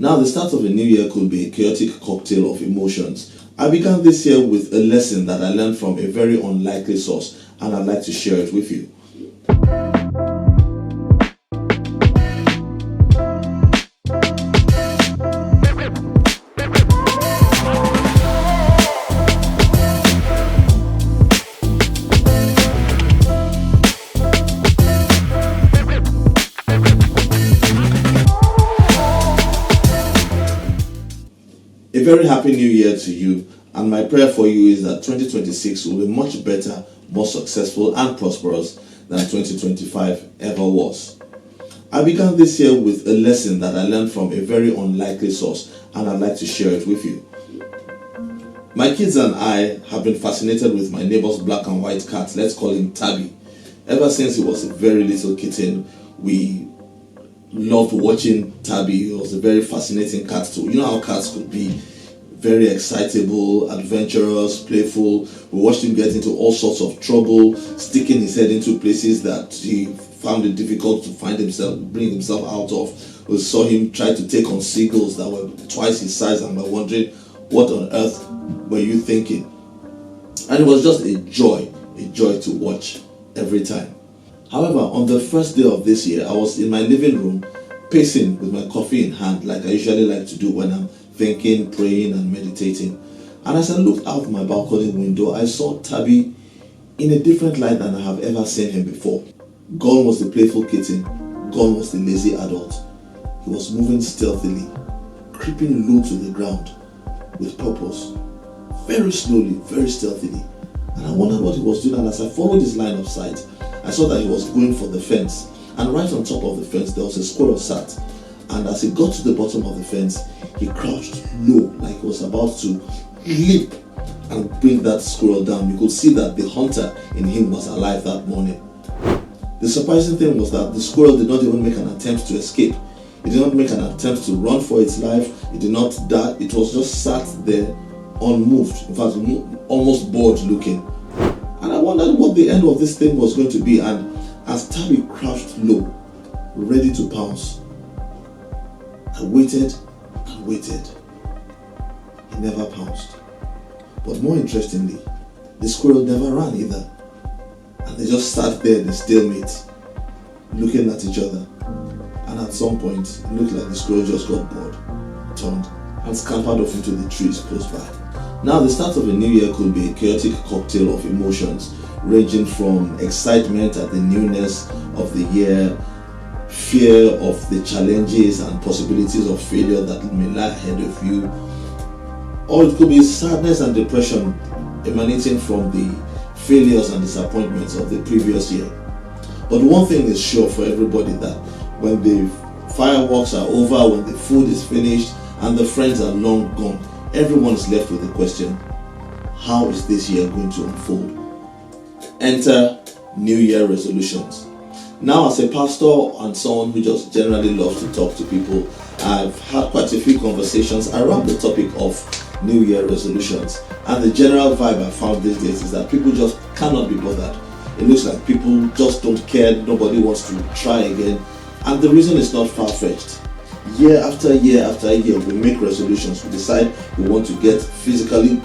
Now, the start of a new year could be a chaotic cocktail of emotions. I began this year with a lesson that I learned from a very unlikely source, and I'd like to share it with you. A very happy new year to you, and my prayer for you is that 2026 will be much better, more successful and prosperous than 2025 ever was. I began this year with a lesson that I learned from a very unlikely source, and I'd like to share it with you. My kids and I have been fascinated with my neighbor's black and white cat, let's call him Tabby. Ever since he was a very little kitten, we loved watching Tabby. He was a very fascinating cat too. You know how cats could be very excitable, adventurous, playful. We watched him get into all sorts of trouble, sticking his head into places that he found it difficult to bring himself out of. We saw him try to take on seagulls that were twice his size, and we're wondering, what on earth were you thinking? And it was just a joy to watch every time. However, on the first day of this year, I was in my living room, pacing with my coffee in hand, like I usually like to do when I'm thinking, praying, and meditating. And as I looked out my balcony window, I saw Tabby in a different light than I have ever seen him before. Gone was the playful kitten, gone was the lazy adult. He was moving stealthily, creeping low to the ground with purpose, very slowly, very stealthily. And I wondered what he was doing, and as I followed his line of sight, I saw that he was going for the fence, and right on top of the fence there was a squirrel sat, and as he got to the bottom of the fence, he crouched low like he was about to leap and bring that squirrel down. You could see that the hunter in him was alive that morning. The surprising thing was that the squirrel did not even make an attempt to escape. It did not make an attempt to run for its life. It did not die. It was just sat there unmoved, in fact almost bored looking. And I wondered what the end of this thing was going to be, and as Tabby crouched low, ready to pounce, I waited and waited. He never pounced. But more interestingly, the squirrel never ran either. And they just sat there in a stalemate, looking at each other. And at some point, it looked like the squirrel just got bored, turned, and scampered off into the trees close by. Now, the start of a new year could be a chaotic cocktail of emotions, ranging from excitement at the newness of the year, fear of the challenges and possibilities of failure that may lie ahead of you, or it could be sadness and depression emanating from the failures and disappointments of the previous year. But one thing is sure for everybody, that when the fireworks are over, when the food is finished, and the friends are long gone, everyone is left with the question, how is this year going to unfold? Enter New Year resolutions. Now, as a pastor and someone who just generally loves to talk to people, I've had quite a few conversations around the topic of New Year resolutions. And the general vibe I found these days is that people just cannot be bothered. It looks like people just don't care, nobody wants to try again. And the reason is not far-fetched. Year after year after year, we make resolutions. We decide we want to get physically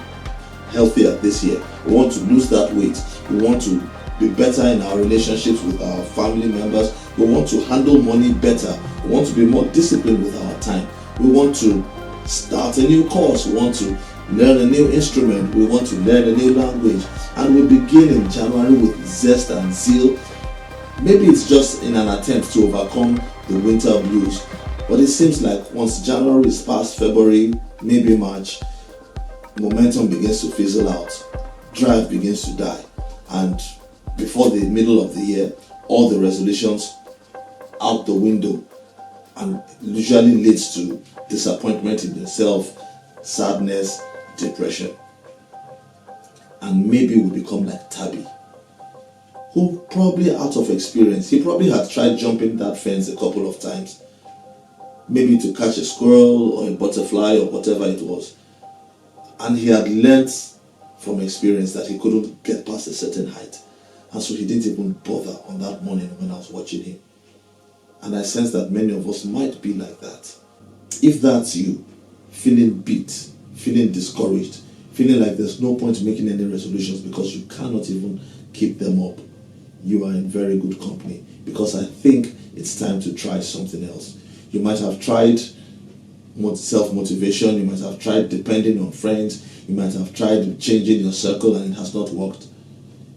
healthier this year. We want to lose that weight. We want to be better in our relationships with our family members. We want to handle money better. We want to be more disciplined with our time. We want to start a new course. We want to learn a new instrument. We want to learn a new language. And we begin in January with zest and zeal. Maybe it's just in an attempt to overcome the winter blues. But it seems like once January is past, February, maybe March, momentum begins to fizzle out. Drive begins to die. And before the middle of the year, all the resolutions out the window, and usually leads to disappointment in yourself, sadness, depression. And maybe we become like Tabby, who probably out of experience, he probably had tried jumping that fence a couple of times, maybe to catch a squirrel or a butterfly or whatever it was. And he had learnt from experience that he couldn't get past a certain height. And so he didn't even bother on that morning when I was watching him. And I sense that many of us might be like that. If that's you, feeling beat, feeling discouraged, feeling like there's no point making any resolutions because you cannot even keep them up, you are in very good company, because I think it's time to try something else. You might have tried self-motivation, you might have tried depending on friends, you might have tried changing your circle and it has not worked.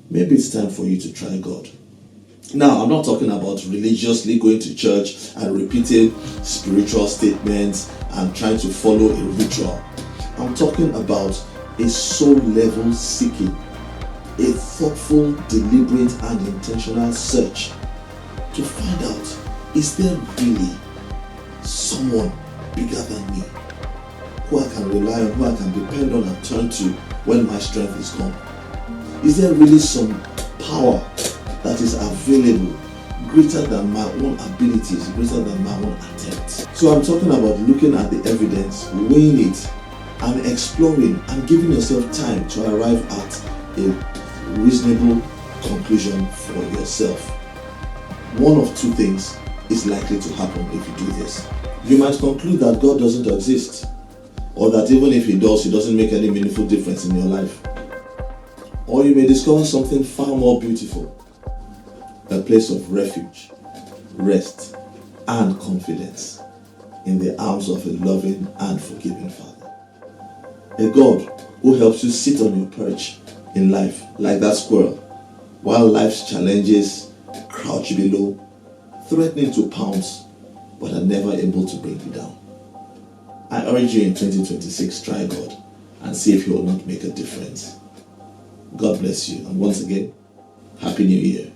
Maybe it's time for you to try God. Now, I'm not talking about religiously going to church and repeating spiritual statements and trying to follow a ritual. I'm talking about a soul level seeking, a thoughtful, deliberate and intentional search to find out, is there really someone bigger than me who I can rely on, who I can depend on and turn to when my strength is gone? Is there really some power that is available greater than my own abilities, greater than my own attempts? So I'm talking about looking at the evidence, weighing it, and exploring and giving yourself time to arrive at a reasonable conclusion for yourself. One of two things is likely to happen if you do this. You might conclude that God doesn't exist, or that even if He does, He doesn't make any meaningful difference in your life. Or you may discover something far more beautiful, a place of refuge, rest, and confidence in the arms of a loving and forgiving Father. A God who helps you sit on your perch in life like that squirrel, while life's challenges crouch below, threatening to pounce, but are never able to bring you down. I urge you in 2026, try God and see if He will not make a difference. God bless you, and once again, Happy New Year.